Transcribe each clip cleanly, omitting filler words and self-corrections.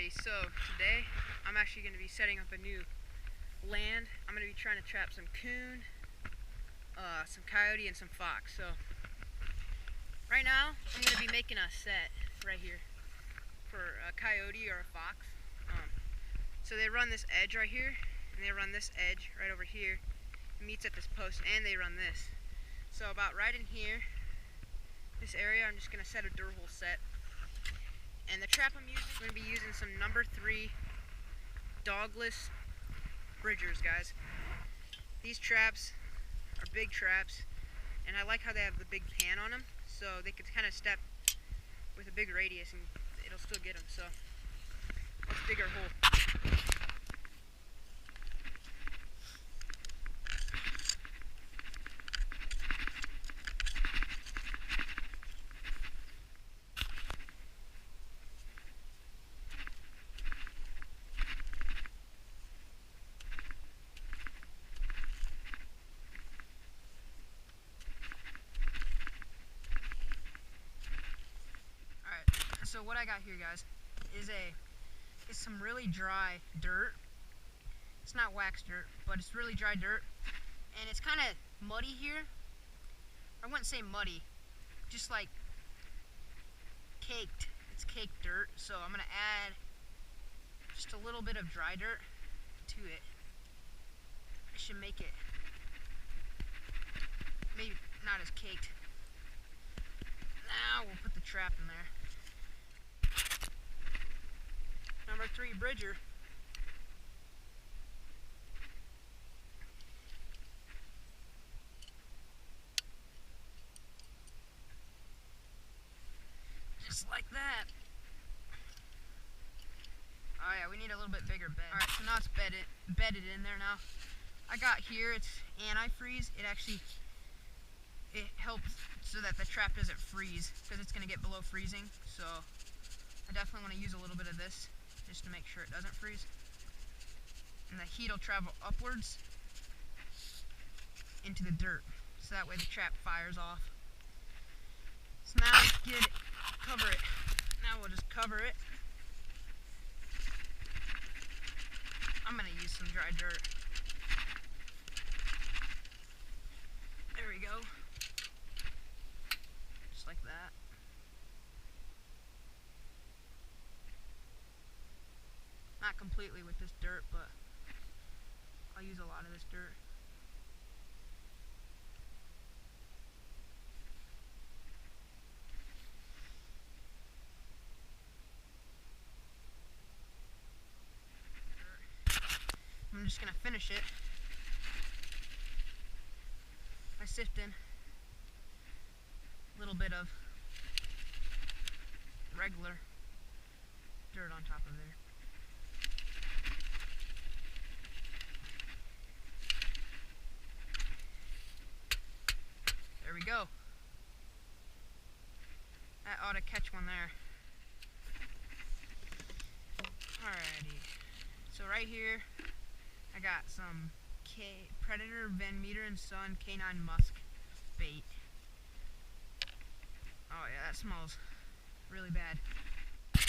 Alrighty, so today I'm actually going to be setting up a new land. I'm going to be trying to trap some coon, some coyote, and some fox. So right now I'm going to be making a set right here for a coyote or a fox. So they run this edge right here, and they run this edge right over here. It meets at this post, and they run this. So about right in here, this area, I'm just going to set a dirt hole set. And the trap I'm going to be using some number 3 dogless bridgers, guys. These traps are big traps, and I like how they have the big pan on them, so they could kind of step with a big radius and it'll still get them. So let's dig our hole. So what I got here, guys, is some really dry dirt. It's not wax dirt, but it's really dry dirt, and it's kind of muddy here. I wouldn't say muddy, just like caked. It's caked dirt, so I'm gonna add just a little bit of dry dirt to it. I should make it maybe not as caked. Now we'll put the trap in there. Number 3 bridger. Just like that. Oh yeah, we need a little bit bigger bed. Alright, so now it's bedded in there now. I got here, it's antifreeze. It helps so that the trap doesn't freeze, because it's going to get below freezing. So I definitely want to use a little bit of this, just to make sure it doesn't freeze. And the heat will travel upwards into the dirt, so that way the trap fires off. So now let's get it, cover it. Now we'll just cover it. I'm going to use some dry dirt. There we go. Just like that. Not completely with this dirt, but I'll use a lot of this dirt. I'm just going to finish it by sifting a little bit of regular dirt on top of there. There we go. That ought to catch one there. Alrighty. So right here, I got some Predator Van Meter and Son Canine Musk bait. Oh yeah, that smells really bad. There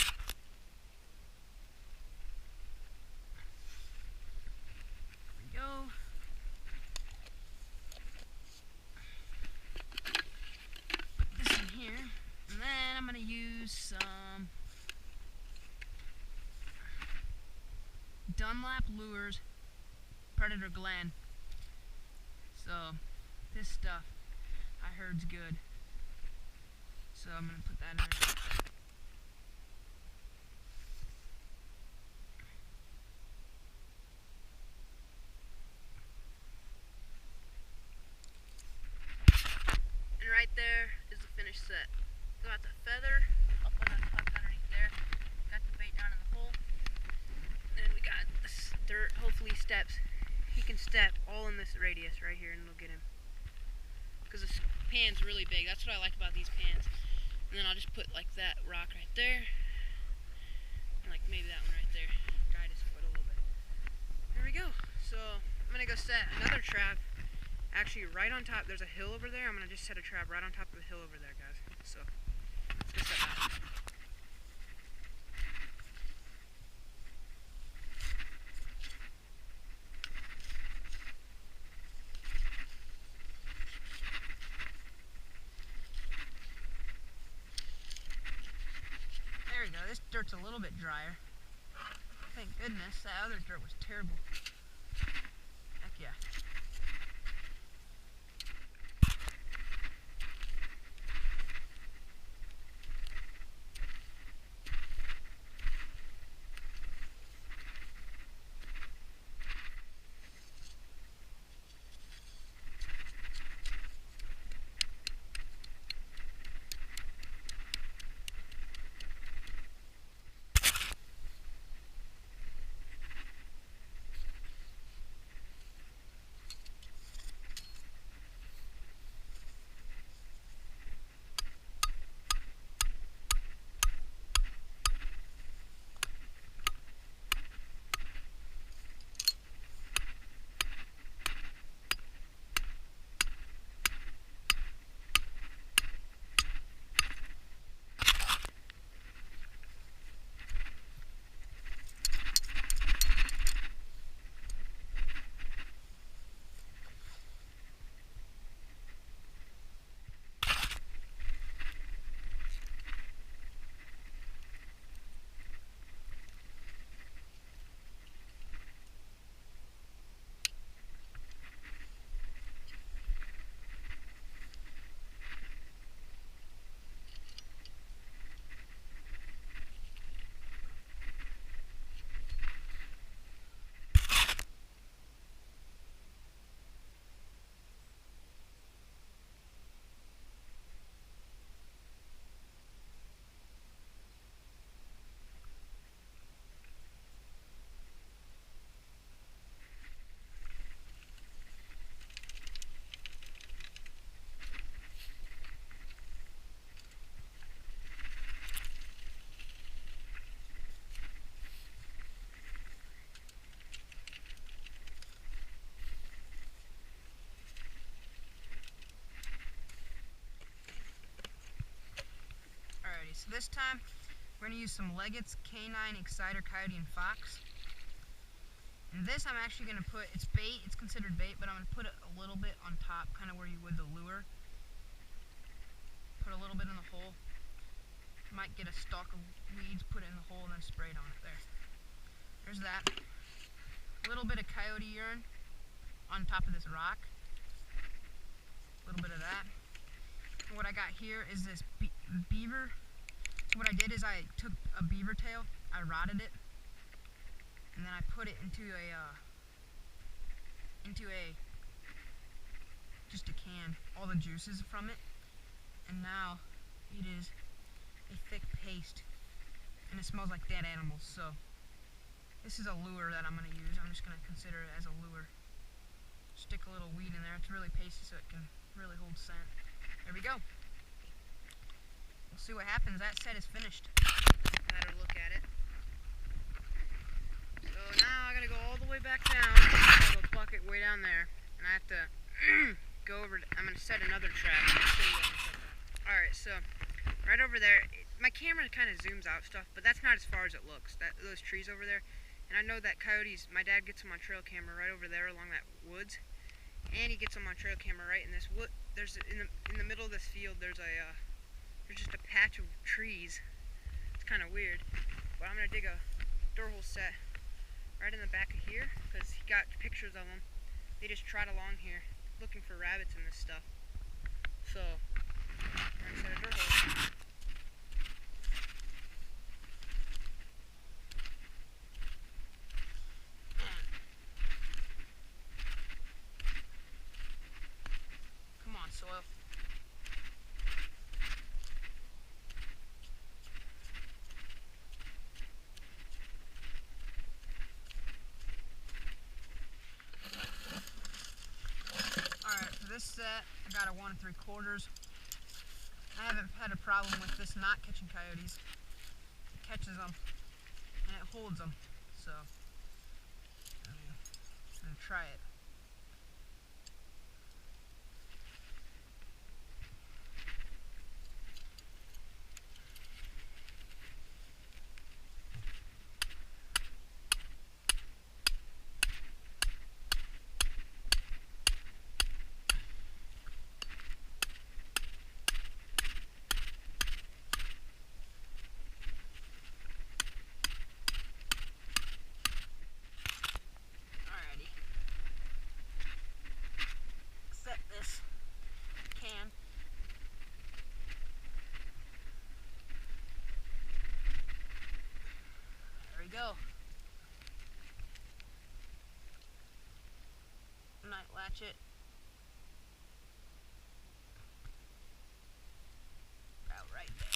we go. And then I'm going to use some Dunlap Lures Predator Glen. So this stuff I heard's good. So I'm going to put that in there. And right there is the finished set. Got the feather up on the top underneath there. Got the bait down in the hole. And we got this dirt, hopefully steps. He can step all in this radius right here and it'll get him. Because this pan's really big. That's what I like about these pans. And then I'll just put like that rock right there. And like maybe that one right there. Guide his foot a little bit. There we go. So I'm going to go set another trap. Actually right on top, there's a hill over there. I'm going to just set a trap right on top of the hill over there, guys. So let's set that. this dirt's a little bit drier. Thank goodness, that other dirt was terrible. Heck yeah. Alrighty, so this time we're going to use some Leggett's Canine Exciter Coyote and Fox. And this I'm actually going to put, it's bait, it's considered bait, but I'm going to put it a little bit on top, kind of where you would the lure. Put a little bit in the hole. Might get a stalk of weeds, put it in the hole, and then spray it on it there. There's that. A little bit of coyote urine on top of this rock. A little bit of that. And what I got here is this beaver. So what I did is I took a beaver tail, I rotted it, and then I put it into just a can, all the juices from it, and now it is a thick paste, and it smells like dead animals. So this is a lure that I'm going to use. I'm just going to consider it as a lure. Stick a little weed in there. It's really pasty, so it can really hold scent. There we go. We'll see what happens. That set is finished. Better look at it. So now I gotta go all the way back down. I have a bucket way down there, and I have to go over. I'm gonna set another trap. Alright, so right over there. My camera kind of zooms out stuff, but that's not as far as it looks. Those trees over there, and I know that coyotes. My dad gets them on trail camera right over there along that woods, and he gets them on trail camera right in this wood. There's in the middle of this field. There's just a patch of trees. It's kind of weird, but I'm gonna dig a door hole set right in the back of here because he got pictures of them. They just trot along here looking for rabbits and this stuff. So I'm gonna set a door hole. Come on, soil. This set, I got a 1 3/4. I haven't had a problem with this not catching coyotes. It catches them and it holds them. So I'm gonna try it. match it. About right there.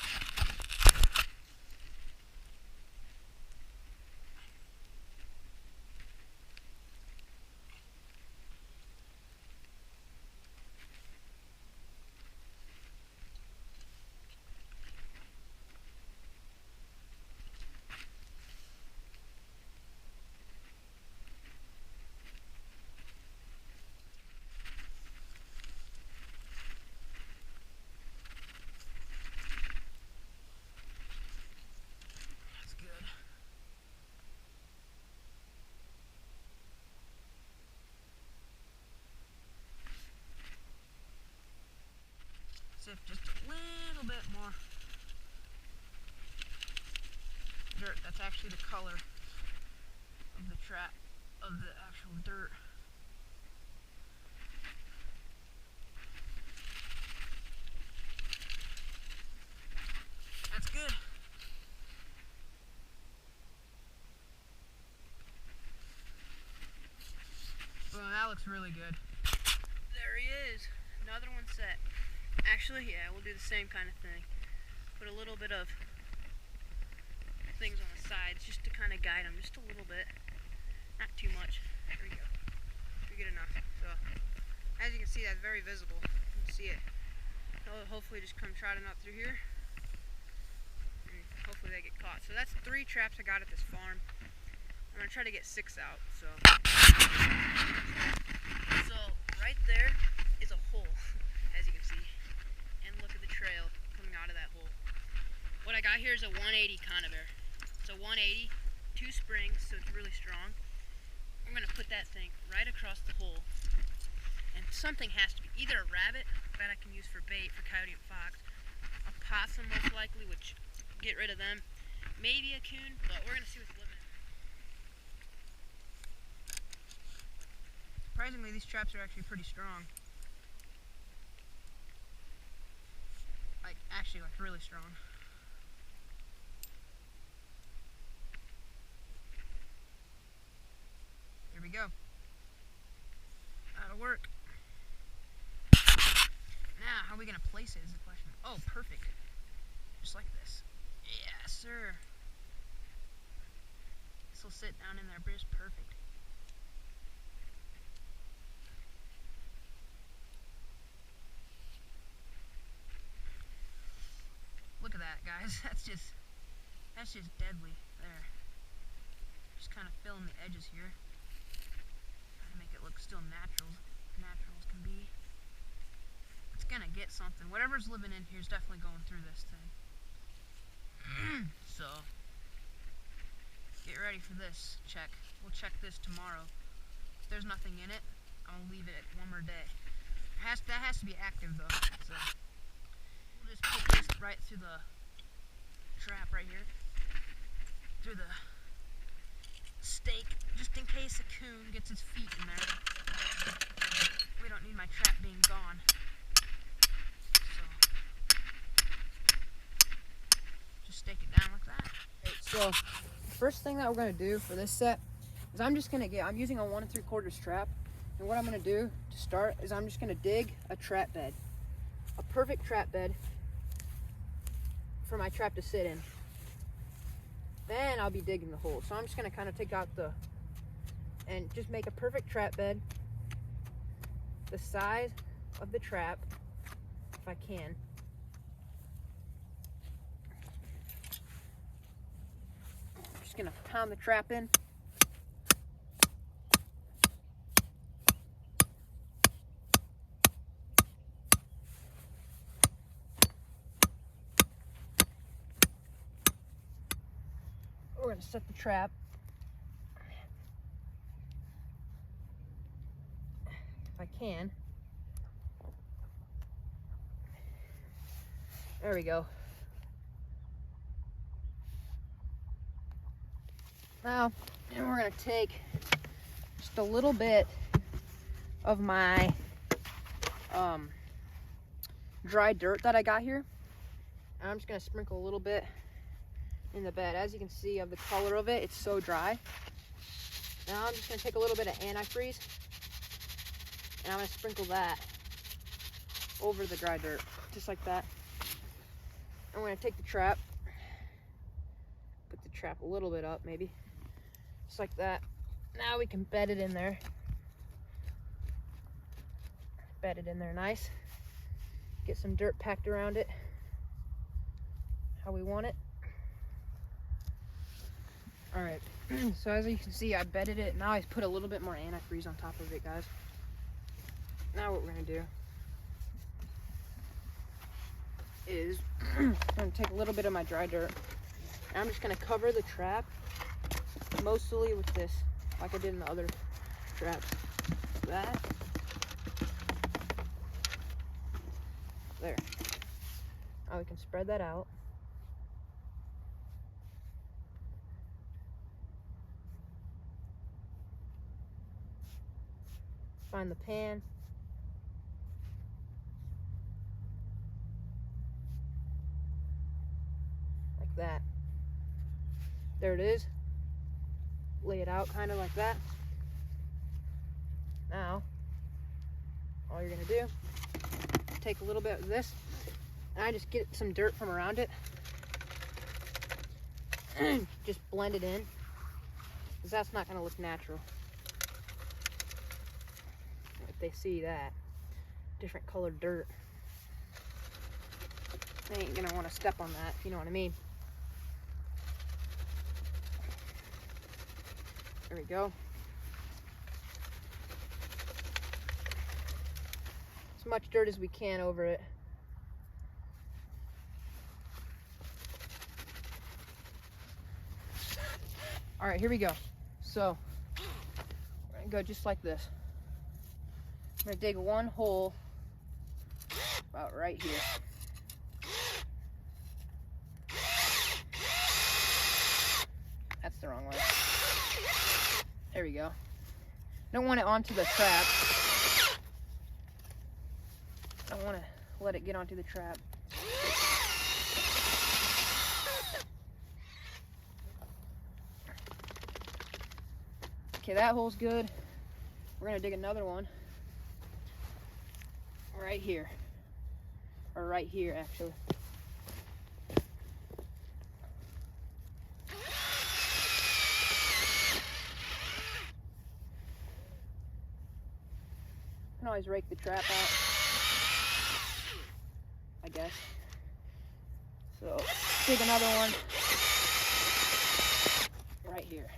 That's good. Sip just a little bit more dirt. That's actually the color of the trap, of the actual dirt. That's good. Well, that looks really good. There he is. Another one set. Actually, yeah, we'll do the same kind of thing. Put a little bit of things on the sides just to kind of guide them just a little bit. Not too much. There we go. Pretty good enough. So, as you can see, that's very visible. You can see it. It'll hopefully just come trotting up through here. And hopefully they get caught. So that's 3 traps I got at this farm. I'm going to try to get 6 out. So right there is a hole, as you can see. And look at the trail coming out of that hole. What I got here is a 180 conibear. It's a 180, 2 springs, so it's really strong. I'm going to put that thing right across the hole. And something has to be, either a rabbit that I can use for bait for coyote and fox, a possum most likely, which get rid of them, maybe a coon, but we're going to see what's living in there. Surprisingly, these traps are actually pretty strong. Actually, really strong. Here we go. That'll work. Now, how are we going to place it is the question. Oh, perfect. Just like this. Yes, sir. This will sit down in there just perfect. Look at that, guys. That's just deadly there. Just kind of filling the edges here. Trying to make it look still natural as can be. It's gonna get something. Whatever's living in here is definitely going through this thing. So, get ready for this check. We'll check this tomorrow. If there's nothing in it, I'll leave it one more day. That has to be active though. So. Just put this right through the trap right here, through the stake, just in case a coon gets his feet in there. We don't need my trap being gone. So, just stake it down like that. Okay, so, first thing that we're going to do for this set is I'm using a 1 3/4 trap, and what I'm going to do to start is I'm just going to dig a trap bed. A perfect trap bed for my trap to sit in. Then I'll be digging the hole. So I'm just going to kind of take out and just make a perfect trap bed the size of the trap if I can. I'm just going to pound the trap in. We're going to set the trap. If I can. There we go. Now, we're going to take just a little bit of my dry dirt that I got here. And I'm just going to sprinkle a little bit in the bed. As you can see of the color of it, it's so dry. Now I'm just going to take a little bit of antifreeze And I'm going to sprinkle that over the dry dirt, just like that. I'm going to take the trap, put the trap a little bit up maybe, just like that. Now we can bed it in there. Bed it in there nice. Get some dirt packed around it how we want it. All right, so as you can see, I bedded it. Now I put a little bit more antifreeze on top of it, guys. Now what we're gonna do is I'm gonna take a little bit of my dry dirt and I'm just gonna cover the trap mostly with this, like I did in the other traps. That. There. Now we can spread that out. Find the pan. Like that. There it is. Lay it out kind of like that. Now, all you're gonna do, take a little bit of this, and I just get some dirt from around it. Just blend it in, because that's not gonna look natural. If they see that different colored dirt, they ain't gonna want to step on that, if you know what I mean. There we go. As much dirt as we can over it. All right, here we go. So we're gonna go just like this. I'm gonna dig one hole about right here. That's the wrong way. There we go. Don't want it onto the trap. Don't want to let it get onto the trap. Okay, that hole's good. We're gonna dig another one right here, or right here actually. You can always rake the trap out, I guess. So dig another one right here.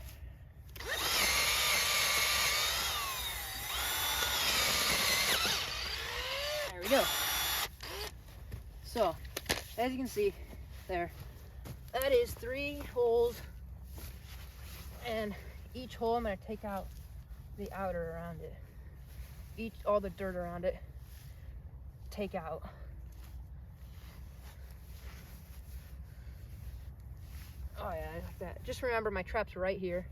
There we go. So, as you can see there, that is 3 holes, and each hole I'm going to take out the outer around it. All the dirt around it, take out. Oh yeah, I like that. Just remember my trap's right here.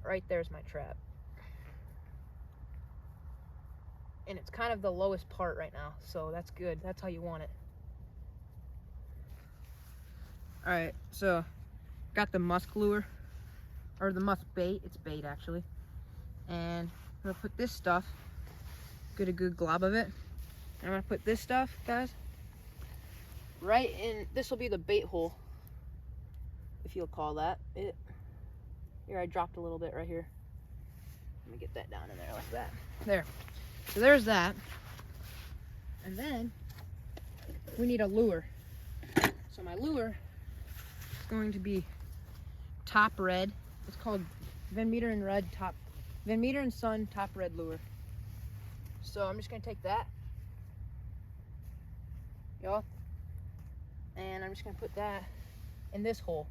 Right there's my trap. And it's kind of the lowest part right now, so that's good. That's how you want it. Alright, so got the musk lure, or the musk bait. It's bait actually. And I'm gonna put this stuff, get a good glob of it. And I'm gonna put this stuff, guys, right in. This will be the bait hole, if you'll call that it. Here, I dropped a little bit right here. Let me get that down in there like that. There. So there's that. And then we need a lure. So my lure is going to be top red. It's called Van Meter and Son top red lure. So I'm just gonna take that, y'all, and I'm just gonna put that in this hole,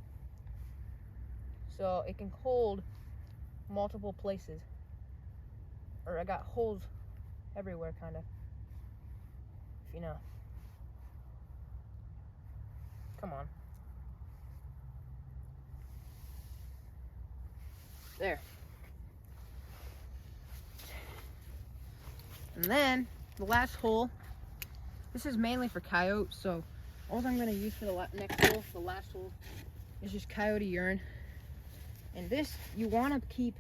so it can hold multiple places. Or I got holes everywhere, kind of, if you know. Come on. There. And then the last hole, this is mainly for coyote, so all I'm going to use for the next hole, the last hole, is just coyote urine. And this, you want to keep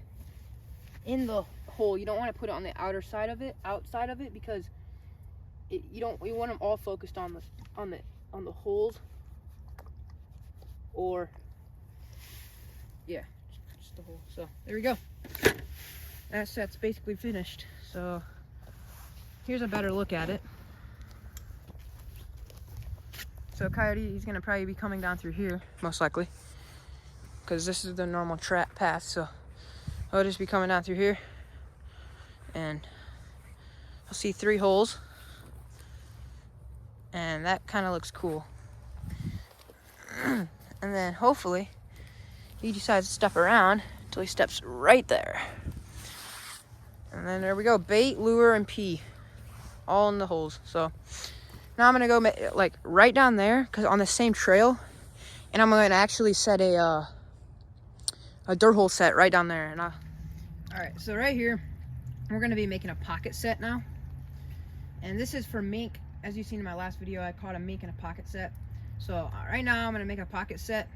in the hole. You don't want to put it on the outer side of it, outside of it, because you want them all focused on the holes, or yeah, just the hole. So there we go. That set's basically finished. So here's a better look at it. So Coyote, he's gonna probably be coming down through here, most likely, because this is the normal trap path. So I'll just be coming down through here, and I'll see 3 holes, and that kind of looks cool. And then hopefully he decides to step around until he steps right there. And then there we go, bait, lure, and pee, all in the holes. So now I'm gonna go like right down there, cause on the same trail, and I'm gonna actually set a dirt hole set right down there. And all right, so right here, we're gonna be making a pocket set now, and this is for mink. As you've seen in my last video, I caught a mink in a pocket set. So right now I'm gonna make a pocket set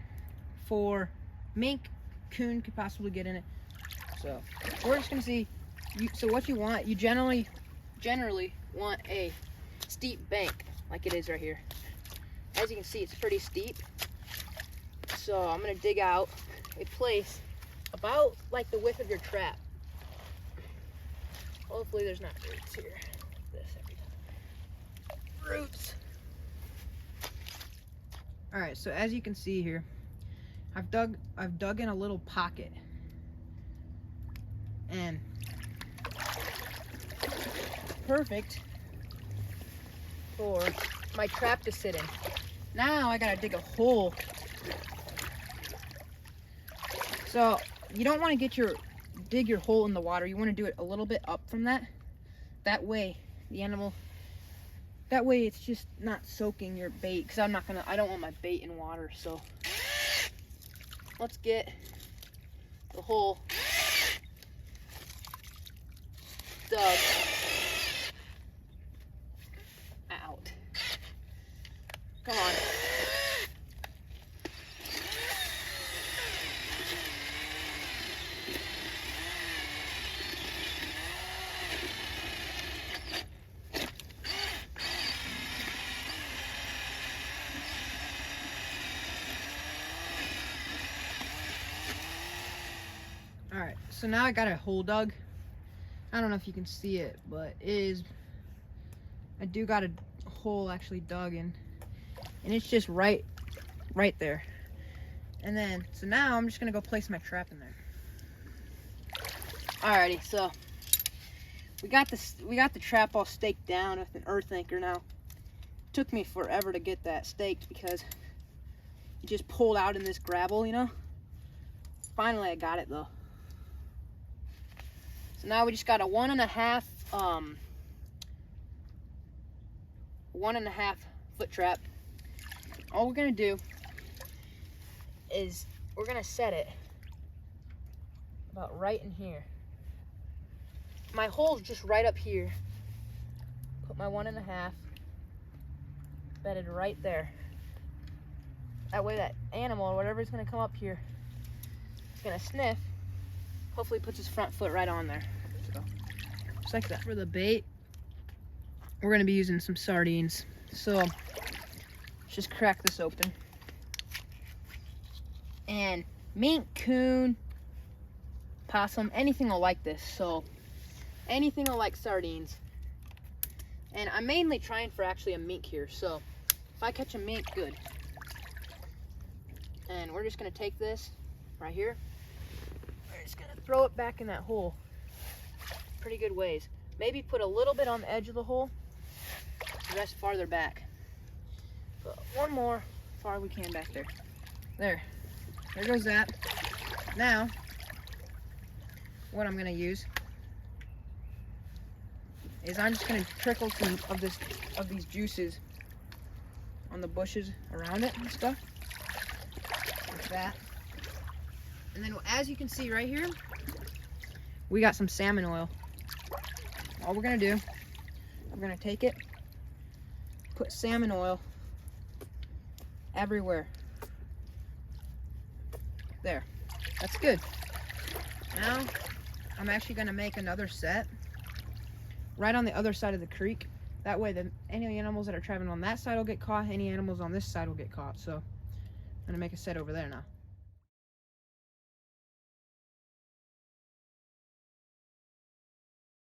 for mink. Coon could possibly get in it. So we're just gonna see. So what you want, you generally want a steep bank like it is right here. As you can see, it's pretty steep. So I'm gonna dig out a place about like the width of your trap. Hopefully there's not roots here. This every time. Roots. All right, so as you can see here, I've dug in a little pocket, and perfect for my trap to sit in. Now I gotta dig a hole. So you don't want to dig your hole in the water. You want to do it a little bit up from that. That way it's just not soaking your bait, because I don't want my bait in water. So let's get the hole dug out. Come on. Alright, so now I got a hole dug. I don't know if you can see it, but I do got a hole actually dug in, and it's just right there. And then, so now I'm just gonna go place my trap in there. Alrighty, so we got the trap all staked down with an earth anchor now. Took me forever to get that staked because it just pulled out in this gravel, you know. Finally I got it though. So now we just got a 1.5 foot trap. All we're gonna do is we're gonna set it about right in here. My hole's just right up here. Put my 1.5 bedded right there. That way that animal or whatever is gonna come up here, it's gonna sniff. Hopefully puts his front foot right on there. So, just like that. For the bait, we're gonna be using some sardines. So let's just crack this open. And mink, coon, possum, anything will like this. So anything will like sardines. And I'm mainly trying for actually a mink here. So if I catch a mink, good. And we're just gonna take this right here. We're just gonna throw it back in that hole. Pretty good ways. Maybe put a little bit on the edge of the hole, the rest farther back. But one more far we can back there. There goes that. Now, what I'm gonna use is I'm just gonna trickle some of these juices on the bushes around it and stuff, like that. And then as you can see right here, we got some salmon oil. All we're gonna do, we're gonna take it, put salmon oil everywhere. There, that's good. Now, I'm actually going to make another set right on the other side of the creek. That way any animals that are traveling on that side will get caught, any animals on this side will get caught. So I'm going to make a set over there now.